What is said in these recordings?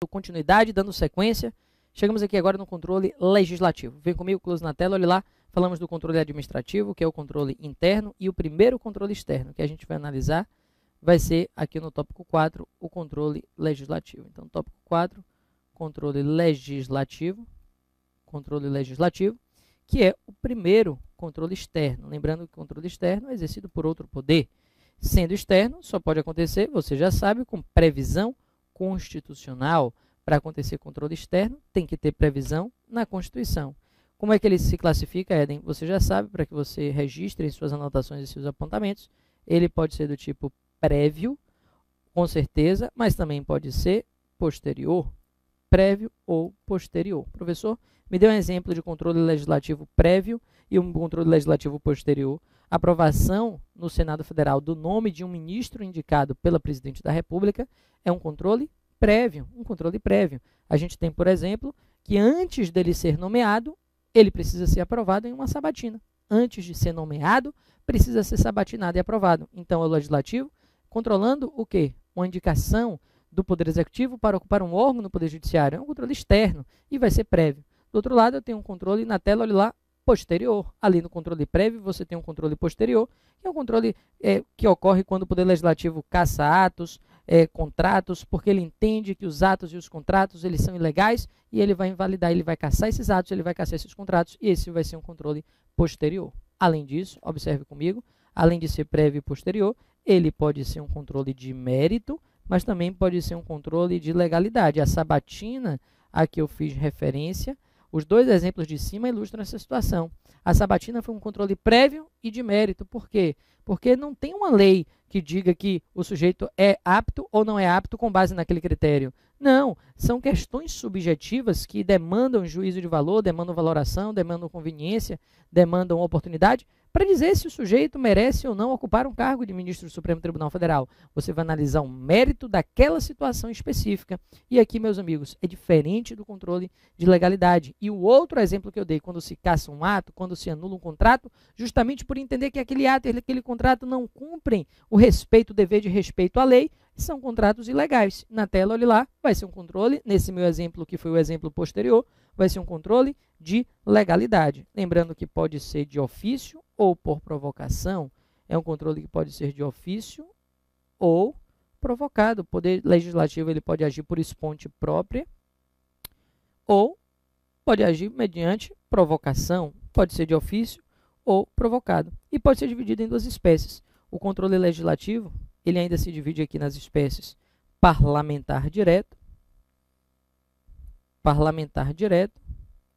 continuidade, dando sequência. Chegamos aqui agora no controle legislativo. Vem comigo, close na tela, olha lá. Falamos do controle administrativo, que é o controle interno, e o primeiro controle externo, que a gente vai analisar, vai ser aqui no tópico 4, o controle legislativo. Então, tópico 4, controle legislativo, que é o primeiro controle externo. Lembrando que o controle externo é exercido por outro poder. Sendo externo, só pode acontecer, você já sabe, com previsão constitucional. Para acontecer controle externo, tem que ter previsão na Constituição. Como é que ele se classifica, Eden? Você já sabe, para que você registre em suas anotações e seus apontamentos. Ele pode ser do tipo prévio, com certeza, mas também pode ser posterior. Prévio ou posterior. Professor, me dê um exemplo de controle legislativo prévio e um controle legislativo posterior. Aprovação no Senado Federal do nome de um ministro indicado pela Presidente da República é um controle prévio, A gente tem, por exemplo, que antes dele ser nomeado, ele precisa ser aprovado em uma sabatina. Antes de ser nomeado, precisa ser sabatinado e aprovado. Então, é o legislativo controlando o quê? Uma indicação do Poder Executivo para ocupar um órgão no Poder Judiciário. É um controle externo e vai ser prévio. Do outro lado, eu tenho um controle na tela, olha lá, posterior. Ali no controle prévio, você tem um controle posterior, que é um controle que ocorre quando o Poder Legislativo caça atos, contratos, porque ele entende que os atos e os contratos eles são ilegais e ele vai invalidar, ele vai caçar esses atos, ele vai caçar esses contratos e esse vai ser um controle posterior. Além disso, observe comigo, além de ser prévio e posterior, ele pode ser um controle de mérito, mas também pode ser um controle de legalidade. A sabatina a que eu fiz referência, os dois exemplos de cima ilustram essa situação. A sabatina foi um controle prévio e de mérito. Por quê? Porque não tem uma lei que diga que o sujeito é apto ou não é apto com base naquele critério. Não, são questões subjetivas que demandam juízo de valor, demandam valoração, demandam conveniência, demandam oportunidade, para dizer se o sujeito merece ou não ocupar um cargo de ministro do Supremo Tribunal Federal. Você vai analisar o mérito daquela situação específica. E aqui, meus amigos, é diferente do controle de legalidade. E o outro exemplo que eu dei, quando se caça um ato, quando se anula um contrato, justamente por entender que aquele ato e aquele contrato não cumprem o respeito, o dever de respeito à lei, são contratos ilegais. Na tela, olhe lá, vai ser um controle, nesse meu exemplo, que foi o exemplo posterior, vai ser um controle de legalidade. Lembrando que pode ser de ofício ou por provocação. É um controle que pode ser de ofício ou provocado. O Poder Legislativo ele pode agir por esponte própria ou pode agir mediante provocação. Pode ser de ofício ou provocado. E pode ser dividido em duas espécies. O controle legislativo ele ainda se divide aqui nas espécies parlamentar direto. Parlamentar direto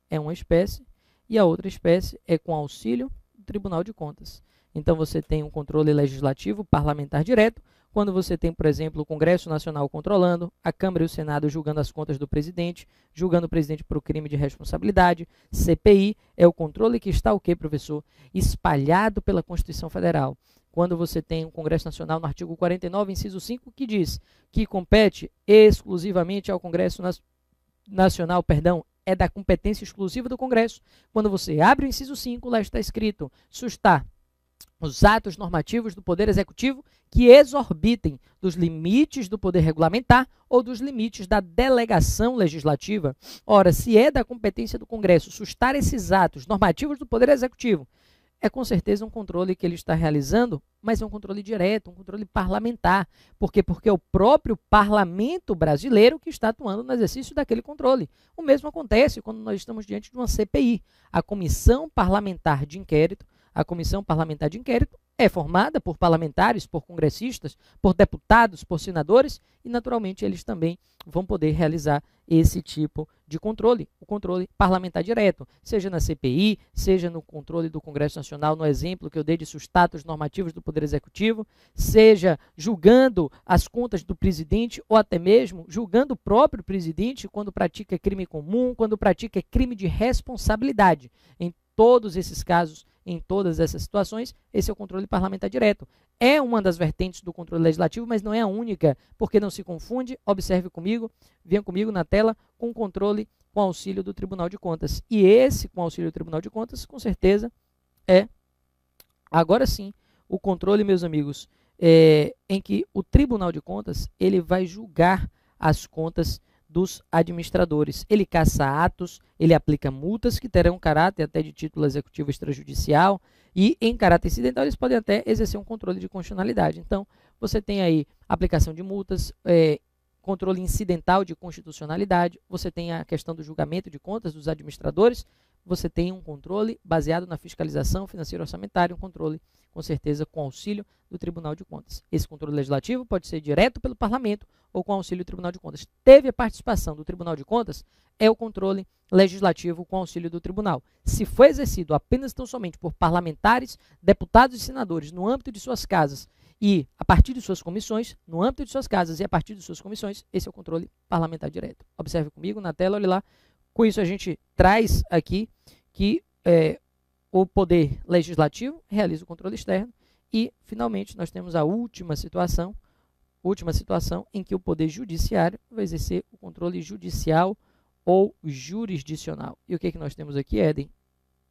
é uma espécie e a outra espécie é com auxílio do Tribunal de Contas. Então, você tem um controle legislativo parlamentar direto, quando você tem, por exemplo, o Congresso Nacional controlando, a Câmara e o Senado julgando as contas do presidente, julgando o presidente por crime de responsabilidade. CPI é o controle que está o quê, professor? Espalhado pela Constituição Federal. Quando você tem o Congresso Nacional no artigo 49, inciso 5, que diz que compete exclusivamente ao Congresso Nacional, é da competência exclusiva do Congresso. Quando você abre o inciso 5, lá está escrito, sustar os atos normativos do Poder Executivo que exorbitem dos limites do poder regulamentar ou dos limites da delegação legislativa. Ora, se é da competência do Congresso sustar esses atos normativos do Poder Executivo, é com certeza um controle que ele está realizando, mas é um controle direto, um controle parlamentar. Por quê? Porque é o próprio parlamento brasileiro que está atuando no exercício daquele controle. O mesmo acontece quando nós estamos diante de uma CPI. A Comissão Parlamentar de Inquérito, é formada por parlamentares, por congressistas, por deputados, por senadores e, naturalmente, eles também vão poder realizar esse tipo de controle, o controle parlamentar direto, seja na CPI, seja no controle do Congresso Nacional, no exemplo que eu dei de sustatos normativos do Poder Executivo, seja julgando as contas do presidente ou até mesmo julgando o próprio presidente quando pratica crime comum, quando pratica crime de responsabilidade. Em todos esses casos, em todas essas situações, esse é o controle parlamentar direto. É uma das vertentes do controle legislativo, mas não é a única, porque não se confunde, observe comigo, venha comigo na tela, com o controle com auxílio do Tribunal de Contas. E esse, com auxílio do Tribunal de Contas, com certeza, é, agora sim, o controle, meus amigos, em que o Tribunal de Contas ele vai julgar as contas dos administradores. Ele caça atos, ele aplica multas que terão caráter até de título executivo extrajudicial e, em caráter incidental, eles podem até exercer um controle de constitucionalidade. Então, você tem aí aplicação de multas, controle incidental de constitucionalidade, você tem a questão do julgamento de contas dos administradores, você tem um controle baseado na fiscalização financeira orçamentária, um controle, com certeza, com auxílio do Tribunal de Contas. Esse controle legislativo pode ser direto pelo Parlamento ou com auxílio do Tribunal de Contas. Teve a participação do Tribunal de Contas, é o controle legislativo com auxílio do Tribunal. Se foi exercido apenas tão somente por parlamentares, deputados e senadores no âmbito de suas casas e a partir de suas comissões, no âmbito de suas casas e a partir de suas comissões, esse é o controle parlamentar direto. Observe comigo na tela, olhe lá. Com isso a gente traz aqui que o poder legislativo realiza o controle externo e, finalmente, nós temos a última situação em que o poder judiciário vai exercer o controle judicial ou jurisdicional. E o que nós temos aqui, Éden?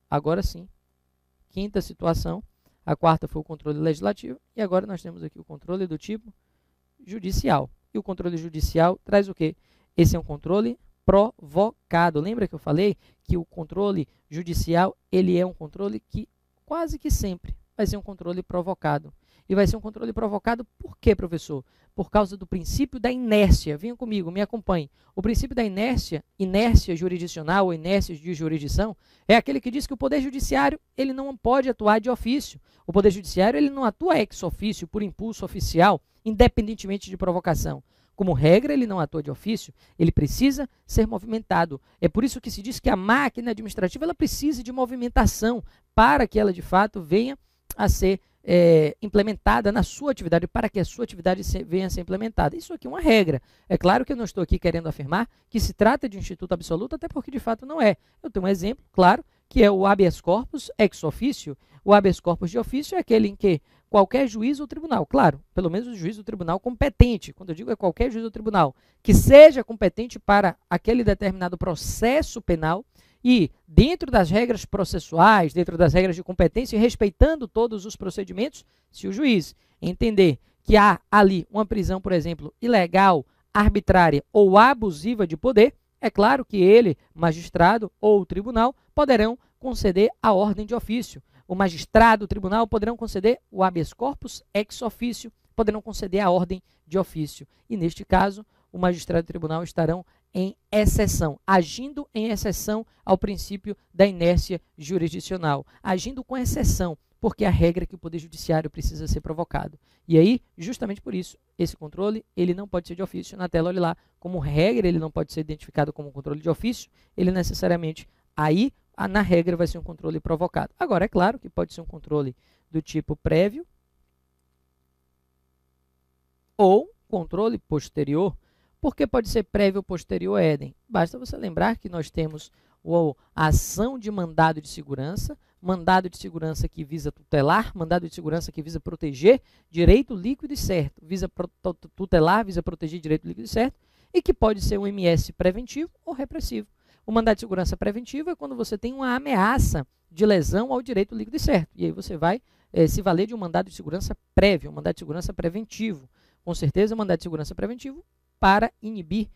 Agora sim, quinta situação, a quarta foi o controle legislativo e agora nós temos aqui o controle do tipo judicial. E o controle judicial traz o quê? Esse é um controle provocado. Lembra que eu falei que o controle judicial, ele é um controle que quase que sempre vai ser um controle provocado. E vai ser um controle provocado por quê, professor? Por causa do princípio da inércia. Venham comigo, me acompanhem. O princípio da inércia jurisdicional ou inércia de jurisdição, é aquele que diz que o Poder Judiciário ele não pode atuar de ofício. O Poder Judiciário ele não atua ex ofício, por impulso oficial, independentemente de provocação. Como regra, ele não atua de ofício, ele precisa ser movimentado. É por isso que se diz que a máquina administrativa ela precisa de movimentação para que ela, de fato, venha a ser implementada na sua atividade, para que a sua atividade venha a ser implementada. Isso aqui é uma regra. É claro que eu não estou aqui querendo afirmar que se trata de um instituto absoluto, até porque, de fato, não é. Eu tenho um exemplo, claro, que é o habeas corpus ex officio. O habeas corpus de ofício é aquele em que qualquer juiz ou tribunal, claro, pelo menos o juiz ou tribunal competente, quando eu digo é qualquer juiz ou tribunal, que seja competente para aquele determinado processo penal e, dentro das regras processuais, dentro das regras de competência e respeitando todos os procedimentos, se o juiz entender que há ali uma prisão, por exemplo, ilegal, arbitrária ou abusiva de poder, é claro que ele, magistrado ou o tribunal, poderão conceder a ordem de ofício. O magistrado, o tribunal poderão conceder o habeas corpus ex officio, poderão conceder a ordem de ofício. E, neste caso, o magistrado e o tribunal estarão em exceção, agindo em exceção ao princípio da inércia jurisdicional, agindo com exceção, porque a regra é que o Poder Judiciário precisa ser provocado. E aí, justamente por isso, esse controle ele não pode ser de ofício. Na tela, olhe lá, como regra, ele não pode ser identificado como controle de ofício, ele necessariamente, aí, na regra, vai ser um controle provocado. Agora, é claro que pode ser um controle do tipo prévio ou controle posterior. Por que pode ser prévio ou posterior, Éden? Basta você lembrar que nós temos a ação de mandado de segurança que visa tutelar, mandado de segurança que visa proteger direito líquido e certo, visa tutelar, visa proteger direito líquido e certo, e que pode ser um MS preventivo ou repressivo. O mandado de segurança preventivo é quando você tem uma ameaça de lesão ao direito líquido e certo, e aí você vai se valer de um mandado de segurança prévio, um mandado de segurança preventivo. Com certeza, o mandado de segurança preventivo para inibir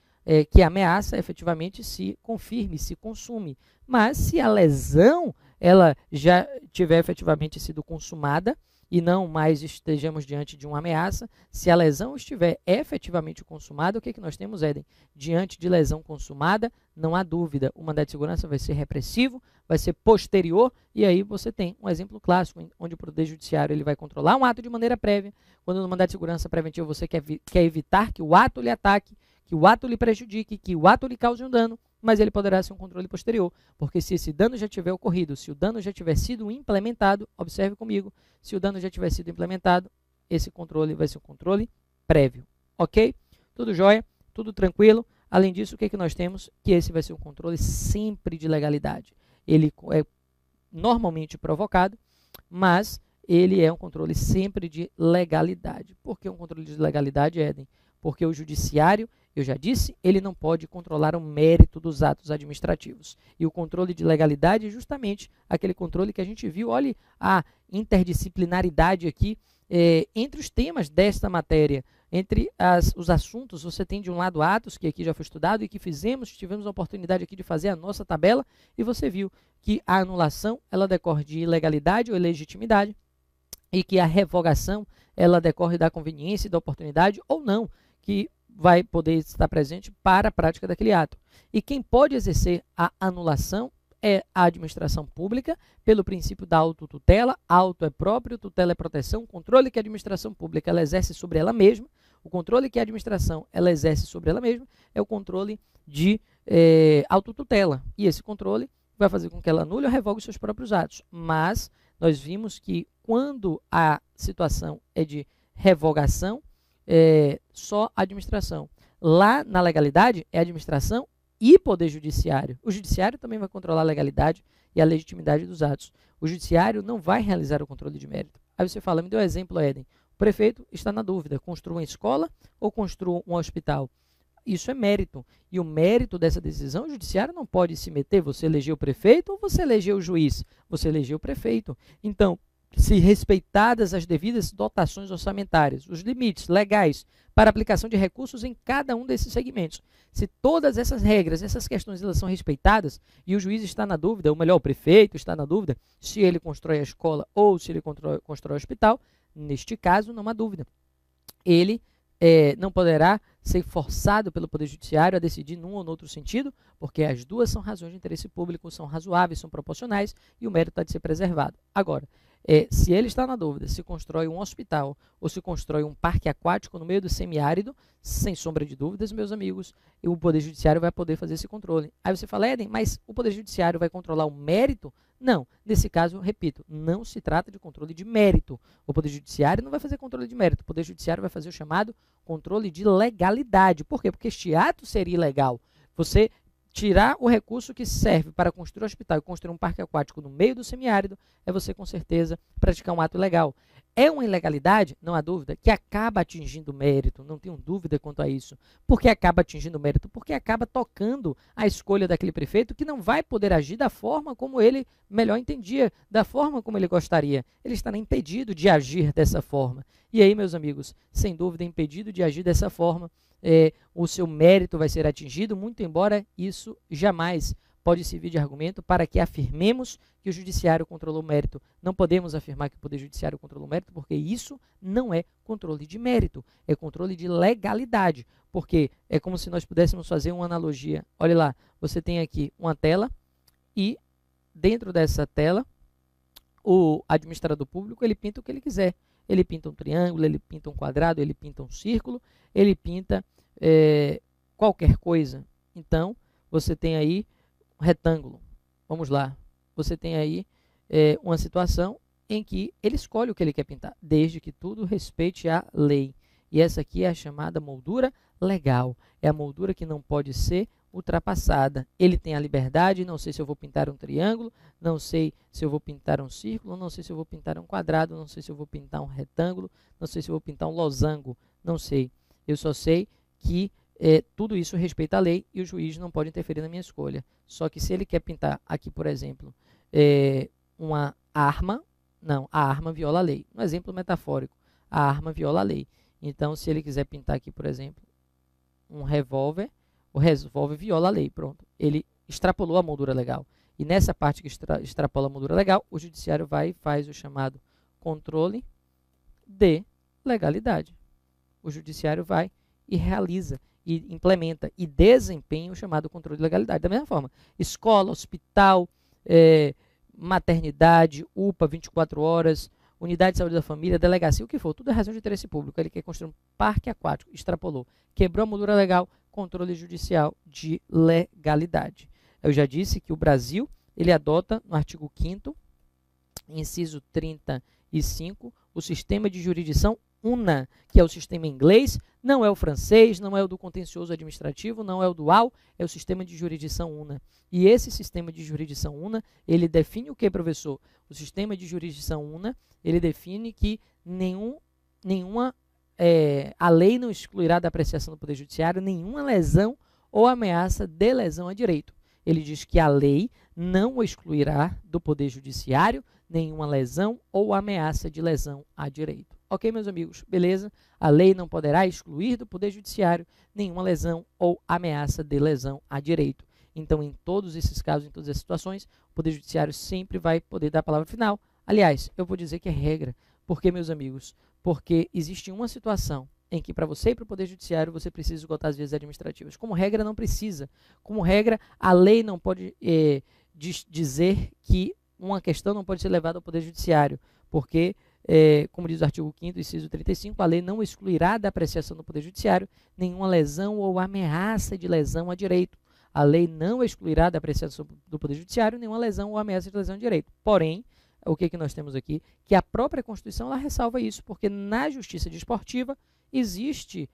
que a ameaça efetivamente se confirme, se consume. Mas se a lesão ela já tiver efetivamente sido consumada e não mais estejamos diante de uma ameaça, se a lesão estiver efetivamente consumada, o que nós temos, Éden? Diante de lesão consumada, não há dúvida, o mandado de segurança vai ser repressivo, vai ser posterior, e aí você tem um exemplo clássico, onde o Poder Judiciário ele vai controlar um ato de maneira prévia, quando no mandado de segurança preventivo você quer evitar que o ato lhe ataque, que o ato lhe prejudique, que o ato lhe cause um dano, mas ele poderá ser um controle posterior, porque se esse dano já tiver ocorrido, se o dano já tiver sido implementado, observe comigo, se o dano já tiver sido implementado, esse controle vai ser um controle prévio, ok? Tudo jóia, tudo tranquilo. Além disso, o que nós temos? Que esse vai ser um controle sempre de legalidade. Ele é normalmente provocado, mas ele é um controle sempre de legalidade. Por que um controle de legalidade, Éden? Porque o judiciário, eu já disse, ele não pode controlar o mérito dos atos administrativos. E o controle de legalidade é justamente aquele controle que a gente viu. Olhe a interdisciplinaridade aqui entre os temas desta matéria. Entre os assuntos, você tem de um lado atos, que aqui já foi estudado e que tivemos a oportunidade aqui de fazer a nossa tabela, e você viu que a anulação ela decorre de ilegalidade ou ilegitimidade, e que a revogação ela decorre da conveniência e da oportunidade ou não, que vai poder estar presente para a prática daquele ato. E quem pode exercer a anulação é a administração pública, pelo princípio da autotutela. Auto é próprio, tutela é proteção, controle que a administração pública ela exerce sobre ela mesma, o controle que a administração ela exerce sobre ela mesma é o controle de autotutela. E esse controle vai fazer com que ela anule ou revogue os seus próprios atos. Mas nós vimos que quando a situação é de revogação, só a administração. Lá na legalidade é administração e poder judiciário. O judiciário também vai controlar a legalidade e a legitimidade dos atos. O judiciário não vai realizar o controle de mérito. Aí você fala, me deu um exemplo, Éden. O prefeito está na dúvida, construa uma escola ou construa um hospital? Isso é mérito. E o mérito dessa decisão, o judiciário não pode se meter. Você elegeu o prefeito ou você elegeu o juiz? Você elegeu o prefeito. Então, se respeitadas as devidas dotações orçamentárias, os limites legais para aplicação de recursos em cada um desses segmentos. Se todas essas regras, essas questões elas são respeitadas e o juiz está na dúvida, ou melhor, o prefeito está na dúvida, se ele constrói a escola ou se ele constrói o hospital, neste caso não há dúvida. Ele não poderá ser forçado pelo Poder Judiciário a decidir num ou no outro sentido, porque as duas são razões de interesse público, são razoáveis, são proporcionais e o mérito há de ser preservado. Agora, se ele está na dúvida se constrói um hospital ou se constrói um parque aquático no meio do semiárido, sem sombra de dúvidas, meus amigos, o Poder Judiciário vai poder fazer esse controle. Aí você fala, Éden, mas o Poder Judiciário vai controlar o mérito? Não. Nesse caso, repito, não se trata de controle de mérito. O Poder Judiciário não vai fazer controle de mérito. O Poder Judiciário vai fazer o chamado controle de legalidade. Por quê? Porque este ato seria ilegal. Você tirar o recurso que serve para construir um hospital e construir um parque aquático no meio do semiárido é você, com certeza, praticar um ato ilegal. É uma ilegalidade, não há dúvida, que acaba atingindo o mérito, não tenho dúvida quanto a isso. Por que acaba atingindo o mérito? Porque acaba tocando a escolha daquele prefeito que não vai poder agir da forma como ele melhor entendia, da forma como ele gostaria. Ele estará impedido de agir dessa forma. E aí, meus amigos, sem dúvida, impedido de agir dessa forma, o seu mérito vai ser atingido, muito embora isso jamais pode servir de argumento para que afirmemos que o judiciário controlou o mérito. Não podemos afirmar que o Poder Judiciário controlou o mérito, porque isso não é controle de mérito, é controle de legalidade. Porque é como se nós pudéssemos fazer uma analogia. Olha lá, você tem aqui uma tela e dentro dessa tela o administrador público ele pinta o que ele quiser. Ele pinta um triângulo, ele pinta um quadrado, ele pinta um círculo, ele pinta qualquer coisa. Então, você tem aí um retângulo. Vamos lá. Você tem aí uma situação em que ele escolhe o que ele quer pintar, desde que tudo respeite a lei. E essa aqui é a chamada moldura legal. É a moldura que não pode ser ultrapassada. Ele tem a liberdade, não sei se eu vou pintar um triângulo, não sei se eu vou pintar um círculo, não sei se eu vou pintar um quadrado, não sei se eu vou pintar um retângulo, não sei se eu vou pintar um losango, não sei. Eu só sei que tudo isso respeita a lei e o juiz não pode interferir na minha escolha. Só que se ele quer pintar aqui, por exemplo, uma arma, não, a arma viola a lei. Um exemplo metafórico, a arma viola a lei. Então, se ele quiser pintar aqui, por exemplo, um revólver, o revólver viola a lei, pronto. Ele extrapolou a moldura legal. E nessa parte que extrapola a moldura legal, o judiciário vai e faz o chamado controle de legalidade. O judiciário vai e realiza, e implementa, e desempenha o chamado controle de legalidade. Da mesma forma, escola, hospital, maternidade, UPA, 24 horas, unidade de saúde da família, delegacia, o que for, tudo é razão de interesse público. Ele quer construir um parque aquático, extrapolou, quebrou a moldura legal, controle judicial de legalidade. Eu já disse que o Brasil, ele adota no artigo 5º, inciso 35, o sistema de jurisdição UNA, que é o sistema inglês, não é o francês, não é o do contencioso administrativo, não é o dual, é o sistema de jurisdição UNA. E esse sistema de jurisdição UNA, ele define o que, professor? O sistema de jurisdição UNA, ele define que a lei não excluirá da apreciação do Poder Judiciário nenhuma lesão ou ameaça de lesão a direito. Ele diz que a lei não excluirá do Poder Judiciário nenhuma lesão ou ameaça de lesão a direito. Ok, meus amigos? Beleza? A lei não poderá excluir do Poder Judiciário nenhuma lesão ou ameaça de lesão a direito. Então, em todos esses casos, em todas as situações, o Poder Judiciário sempre vai poder dar a palavra final. Aliás, eu vou dizer que é regra. Por quê, meus amigos? Porque existe uma situação em que, para você ir para o Poder Judiciário, você precisa esgotar as vias administrativas. Como regra, não precisa. Como regra, a lei não pode dizer que uma questão não pode ser levada ao Poder Judiciário, porque, como diz o artigo 5º, inciso 35, a lei não excluirá da apreciação do Poder Judiciário nenhuma lesão ou ameaça de lesão a direito. A lei não excluirá da apreciação do Poder Judiciário nenhuma lesão ou ameaça de lesão a direito. Porém, o que nós temos aqui? Que a própria Constituição ela ressalva isso, porque na justiça desportiva existe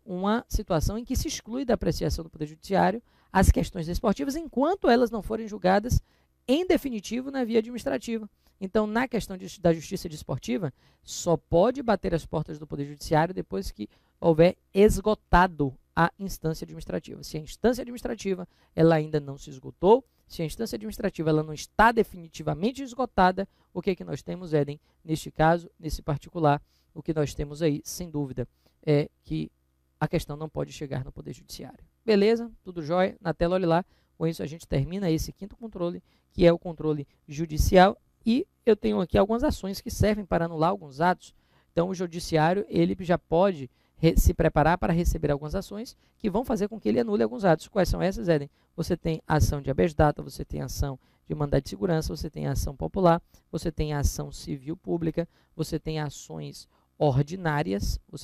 uma situação em que se exclui da apreciação do Poder Judiciário as questões desportivas, enquanto elas não forem julgadas em definitivo na via administrativa. Então, na questão da justiça desportiva, só pode bater as portas do Poder Judiciário depois que houver esgotado a instância administrativa. Se a instância administrativa ela ainda não se esgotou, se a instância administrativa ela não está definitivamente esgotada, o que nós temos, Éden, neste caso, nesse particular, o que nós temos aí, sem dúvida, é que a questão não pode chegar no Poder Judiciário. Beleza? Tudo jóia? Na tela, olhe lá. Com isso, a gente termina esse quinto controle, que é o controle judicial, e eu tenho aqui algumas ações que servem para anular alguns atos. Então, o judiciário ele já pode se preparar para receber algumas ações que vão fazer com que ele anule alguns atos. Quais são essas, Éden? Você tem ação de habeas data, você tem ação de mandado de segurança, você tem ação popular, você tem ação civil pública, você tem ações ordinárias, ou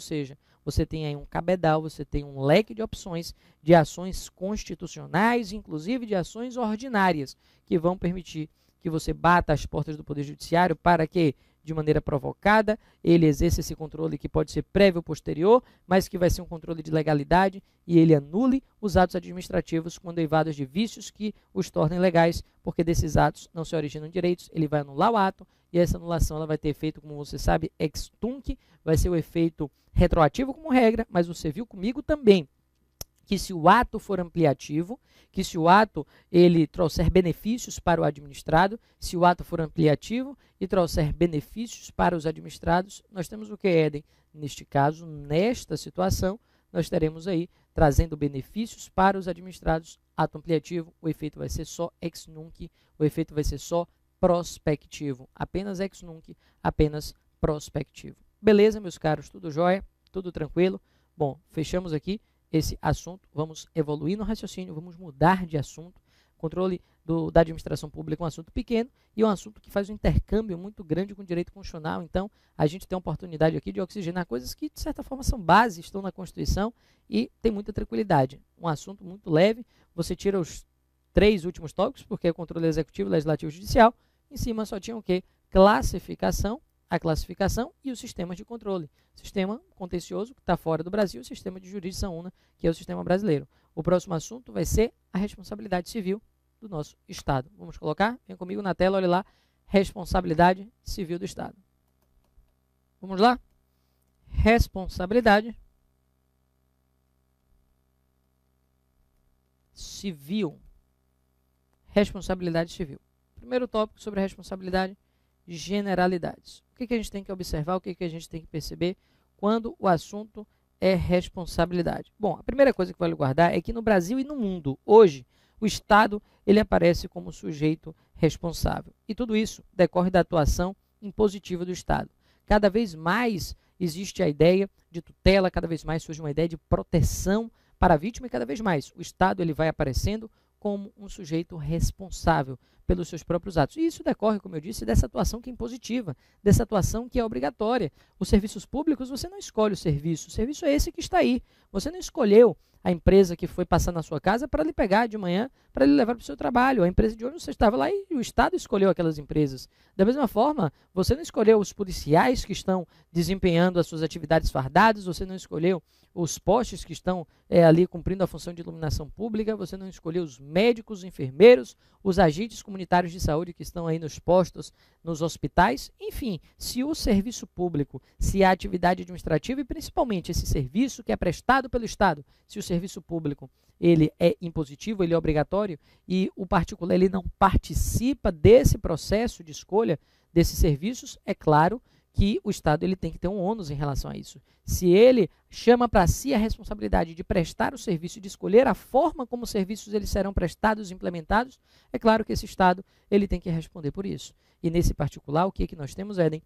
seja, você tem aí um cabedal, você tem um leque de opções de ações constitucionais, inclusive de ações ordinárias, que vão permitir que você bata as portas do Poder Judiciário para que, de maneira provocada, ele exerça esse controle que pode ser prévio ou posterior, mas que vai ser um controle de legalidade e ele anule os atos administrativos quando eivados de vícios que os tornem legais, porque desses atos não se originam direitos, ele vai anular o ato e essa anulação ela vai ter efeito, como você sabe, ex tunc, vai ser o efeito retroativo como regra, mas você viu comigo também que se o ato for ampliativo, que se o ato ele trouxer benefícios para o administrado, se o ato for ampliativo e trouxer benefícios para os administrados, nós temos o que, Éden? Neste caso, nesta situação, nós teremos aí trazendo benefícios para os administrados, ato ampliativo, o efeito vai ser só ex nunc, o efeito vai ser só prospectivo, apenas ex nunc, apenas prospectivo. Beleza, meus caros, tudo jóia? Tudo tranquilo? Bom, fechamos aqui esse assunto, vamos evoluir no raciocínio, vamos mudar de assunto. Controle da administração pública é um assunto pequeno e é um assunto que faz um intercâmbio muito grande com o direito constitucional. Então, a gente tem a oportunidade aqui de oxigenar coisas que, de certa forma, são bases, estão na Constituição e tem muita tranquilidade. Um assunto muito leve, você tira os 3 últimos tópicos, porque é controle executivo, legislativo e judicial. Em cima só tinha o quê? Classificação, a classificação e os sistemas de controle. Sistema contencioso, que está fora do Brasil, e o sistema de jurisdição una, que é o sistema brasileiro. O próximo assunto vai ser a responsabilidade civil do nosso Estado. Vamos colocar? Vem comigo na tela, olha lá, responsabilidade civil do Estado. Vamos lá? Responsabilidade civil. Responsabilidade civil. Primeiro tópico sobre a responsabilidade, generalidades. O que a gente tem que observar, o que a gente tem que perceber quando o assunto é responsabilidade? Bom, a primeira coisa que vale guardar é que no Brasil e no mundo, hoje, o Estado ele aparece como sujeito responsável. E tudo isso decorre da atuação impositiva do Estado. Cada vez mais existe a ideia de tutela, cada vez mais surge uma ideia de proteção para a vítima e cada vez mais o Estado ele vai aparecendo como um sujeito responsável pelos seus próprios atos. E isso decorre, como eu disse, dessa atuação que é impositiva, dessa atuação que é obrigatória. Os serviços públicos, você não escolhe o serviço é esse que está aí. Você não escolheu a empresa que foi passar na sua casa para lhe pegar de manhã, para lhe levar para o seu trabalho. A empresa de ônibus, você estava lá e o Estado escolheu aquelas empresas. Da mesma forma, você não escolheu os policiais que estão desempenhando as suas atividades fardadas, você não escolheu os postes que estão ali cumprindo a função de iluminação pública, você não escolheu os médicos, os enfermeiros, os agentes comunitários de saúde que estão aí nos postos, nos hospitais. Enfim, se o serviço público, se a atividade administrativa e principalmente esse serviço que é prestado pelo Estado, se o serviço público ele é impositivo, ele é obrigatório e o particular ele não participa desse processo de escolha desses serviços, é claro que o Estado ele tem que ter um ônus em relação a isso. Se ele chama para si a responsabilidade de prestar o serviço, de escolher a forma como os serviços eles serão prestados e implementados, é claro que esse Estado ele tem que responder por isso. E nesse particular, o que é que nós temos, Éden?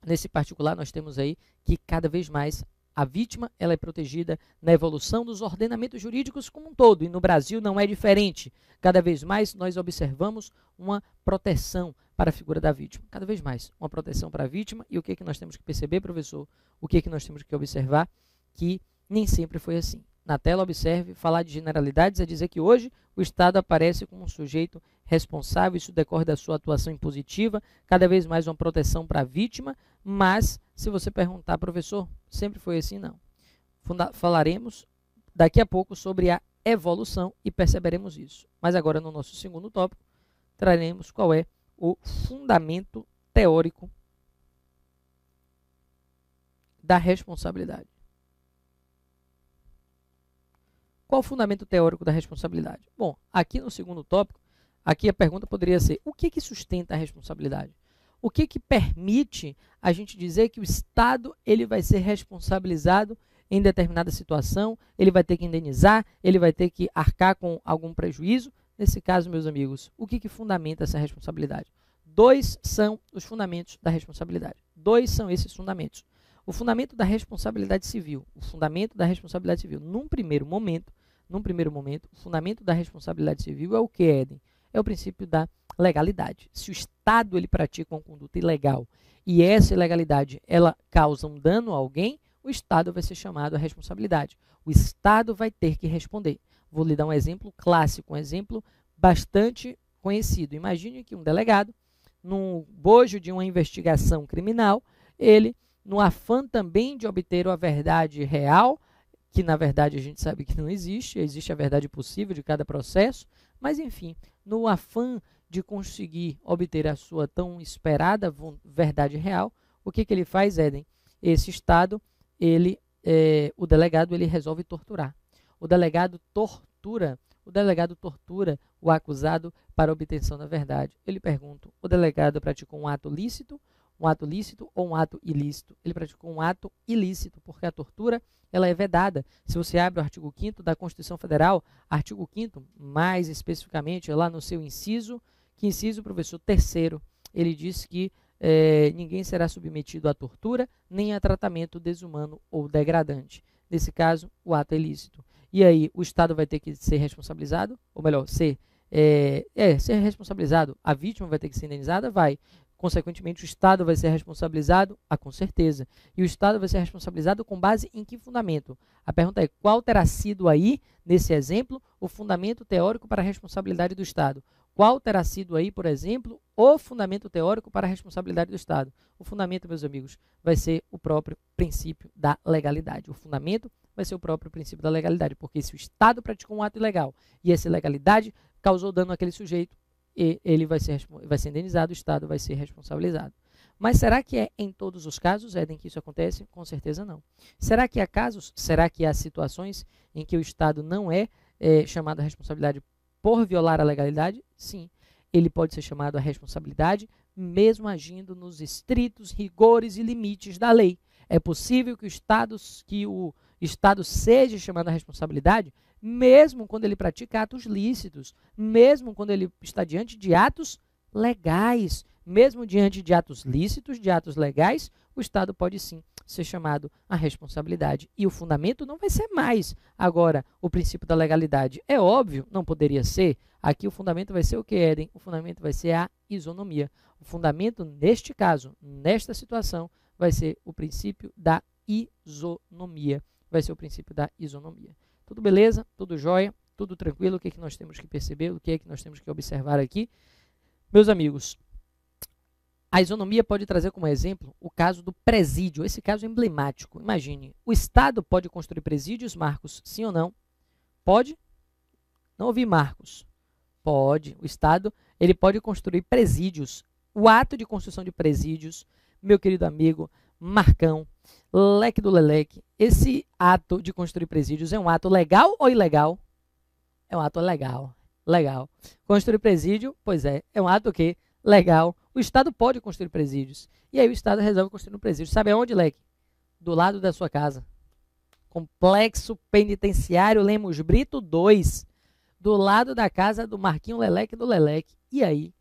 Nesse particular, nós temos aí que cada vez mais a vítima ela é protegida na evolução dos ordenamentos jurídicos como um todo, e no Brasil não é diferente. Cada vez mais nós observamos uma proteção para a figura da vítima. Cada vez mais uma proteção para a vítima. E o que é que nós temos que perceber, professor? O que é que nós temos que observar? Que nem sempre foi assim. Na tela, observe, falar de generalidades é dizer que hoje o Estado aparece como um sujeito responsável, isso decorre da sua atuação impositiva, cada vez mais uma proteção para a vítima, mas se você perguntar, professor, sempre foi assim? Não. Falaremos daqui a pouco sobre a evolução e perceberemos isso. Mas agora, no nosso segundo tópico, traremos qual é o fundamento teórico da responsabilidade. Qual o fundamento teórico da responsabilidade? Bom, aqui no segundo tópico, aqui a pergunta poderia ser: o que sustenta a responsabilidade? O que permite a gente dizer que o Estado ele vai ser responsabilizado em determinada situação, ele vai ter que indenizar, ele vai ter que arcar com algum prejuízo? Nesse caso, meus amigos, o que fundamenta essa responsabilidade? Dois são os fundamentos da responsabilidade. Dois são esses fundamentos. O fundamento da responsabilidade civil. O fundamento da responsabilidade civil. Num primeiro momento, o fundamento da responsabilidade civil é o que, Éden? É o princípio da legalidade. Se o Estado ele pratica uma conduta ilegal e essa ilegalidade ela causa um dano a alguém, o Estado vai ser chamado à responsabilidade. O Estado vai ter que responder. Vou lhe dar um exemplo clássico, um exemplo bastante conhecido. Imagine que um delegado, no bojo de uma investigação criminal, ele, no afã também de obter a verdade real, que na verdade a gente sabe que não existe, existe a verdade possível de cada processo, mas enfim, no afã de conseguir obter a sua tão esperada verdade real, o que ele faz, Éden? Esse Estado, o delegado ele resolve torturar. O delegado tortura o acusado para a obtenção da verdade. Ele pergunta: o delegado praticou um ato lícito ou um ato ilícito? Ele praticou um ato ilícito, porque a tortura ela é vedada. Se você abre o artigo 5º da Constituição Federal, artigo 5º, mais especificamente, lá no seu inciso, professor, 3º, ele diz que ninguém será submetido à tortura, nem a tratamento desumano ou degradante. Nesse caso, o ato é ilícito. E aí, o Estado vai ter que ser responsabilizado, ou melhor, ser responsabilizado. A vítima vai ter que ser indenizada? Vai. Consequentemente, o Estado vai ser responsabilizado? Com certeza. E o Estado vai ser responsabilizado com base em que fundamento? A pergunta é: qual terá sido aí, nesse exemplo, o fundamento teórico para a responsabilidade do Estado? Qual terá sido aí, por exemplo, o fundamento teórico para a responsabilidade do Estado? O fundamento, meus amigos, vai ser o próprio princípio da legalidade. O fundamento vai ser o próprio princípio da legalidade, porque se o Estado praticou um ato ilegal e essa ilegalidade causou dano àquele sujeito, ele vai ser indenizado, o Estado vai ser responsabilizado. Mas será que é em todos os casos, Éden, que isso acontece? Com certeza não. Será que há casos, será que há situações em que o Estado não é chamado à responsabilidade por violar a legalidade? Sim, ele pode ser chamado à responsabilidade mesmo agindo nos estritos rigores e limites da lei. É possível que o Estado seja chamado à responsabilidade mesmo quando ele pratica atos lícitos, mesmo quando ele está diante de atos legais, mesmo diante de atos lícitos, de atos legais, o Estado pode sim ser chamado à responsabilidade. E o fundamento não vai ser mais agora o princípio da legalidade. É óbvio, não poderia ser. Aqui o fundamento vai ser o que, Éden? O fundamento vai ser a isonomia. O fundamento, neste caso, nesta situação, vai ser o princípio da isonomia. Vai ser o princípio da isonomia. Tudo beleza? Tudo jóia? Tudo tranquilo? O que é que nós temos que perceber? O que é que nós temos que observar aqui? Meus amigos, a isonomia pode trazer como exemplo o caso do presídio. Esse caso é emblemático. Imagine, o Estado pode construir presídios, Marcos? Sim ou não? Pode? Não ouvi, Marcos. Pode. O Estado ele pode construir presídios. O ato de construção de presídios, meu querido amigo Marcão, leque do leleque, esse ato de construir presídios é um ato legal ou ilegal? É um ato legal. Legal. Construir presídio, pois é um ato o quê? legal. O Estado pode construir presídios. E aí o Estado resolve construir um presídio. Sabe aonde, Leque? Do lado da sua casa. Complexo Penitenciário Lemos Brito 2. Do lado da casa do Marquinho Leleque do Leleque. E aí?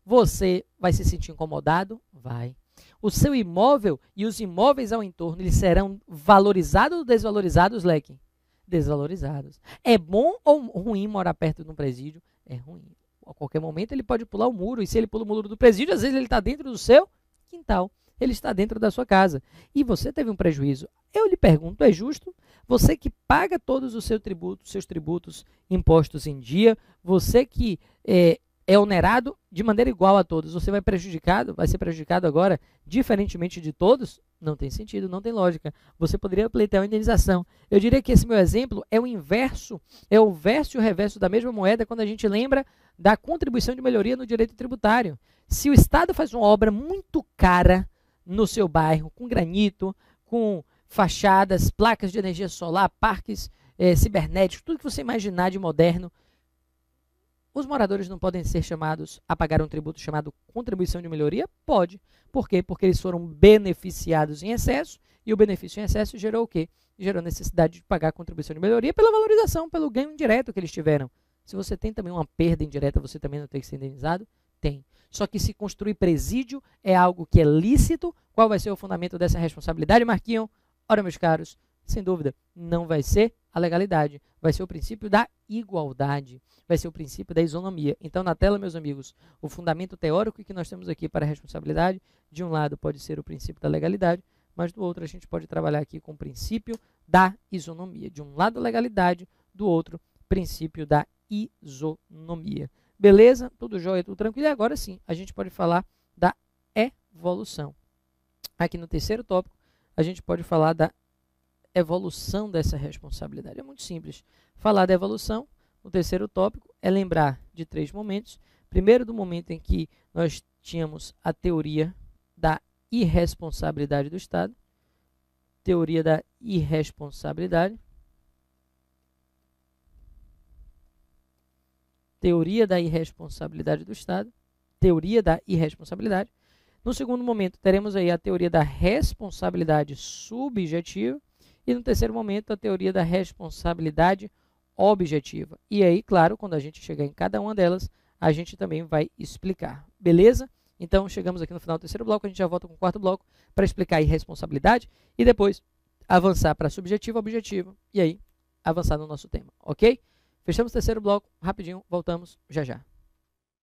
Você vai se sentir incomodado? Vai. O seu imóvel e os imóveis ao entorno, eles serão valorizados ou desvalorizados, Leque? Desvalorizados. É bom ou ruim morar perto de um presídio? É ruim. A qualquer momento ele pode pular o muro, e se ele pula o muro do presídio, às vezes ele está dentro do seu quintal. Ele está dentro da sua casa. E você teve um prejuízo. Eu lhe pergunto, é justo? Você que paga todos os seus tributos, impostos em dia, você que é onerado de maneira igual a todos, você vai ser prejudicado agora, diferentemente de todos? Não tem sentido, não tem lógica. Você poderia pleitear uma indenização. Eu diria que esse meu exemplo é o inverso, é o verso e o reverso da mesma moeda quando a gente lembra da contribuição de melhoria no direito tributário. Se o Estado faz uma obra muito cara no seu bairro, com granito, com fachadas, placas de energia solar, parques cibernéticos, tudo que você imaginar de moderno, os moradores não podem ser chamados a pagar um tributo chamado contribuição de melhoria? Pode. Por quê? Porque eles foram beneficiados em excesso, e o benefício em excesso gerou o quê? Gerou necessidade de pagar a contribuição de melhoria pela valorização, pelo ganho indireto que eles tiveram. Se você tem também uma perda indireta, você também não tem que ser indenizado? Tem. Só que se construir presídio é algo que é lícito. Qual vai ser o fundamento dessa responsabilidade, Marquinhos? Ora, meus caros, sem dúvida, não vai ser a legalidade, vai ser o princípio da igualdade, vai ser o princípio da isonomia. Então, na tela, meus amigos, o fundamento teórico que nós temos aqui para a responsabilidade, de um lado pode ser o princípio da legalidade, mas do outro a gente pode trabalhar aqui com o princípio da isonomia. De um lado, a legalidade, do outro, princípio da isonomia. Beleza? Tudo jóia, tudo tranquilo. E agora sim, a gente pode falar da evolução. Aqui no terceiro tópico, a gente pode falar da evolução dessa responsabilidade. É muito simples. Falar da evolução, no terceiro tópico, é lembrar de 3 momentos. Primeiro, do momento em que nós tínhamos a teoria da irresponsabilidade do Estado. Teoria da irresponsabilidade. Teoria da irresponsabilidade do Estado. Teoria da irresponsabilidade. No segundo momento, teremos aí a teoria da responsabilidade subjetiva. E no terceiro momento, a teoria da responsabilidade objetiva. E aí, claro, quando a gente chegar em cada uma delas, a gente também vai explicar. Beleza? Então, chegamos aqui no final do terceiro bloco, a gente já volta com o quarto bloco para explicar a irresponsabilidade e depois avançar para subjetiva, objetiva e aí avançar no nosso tema, ok? Fechamos o terceiro bloco, rapidinho, voltamos já já.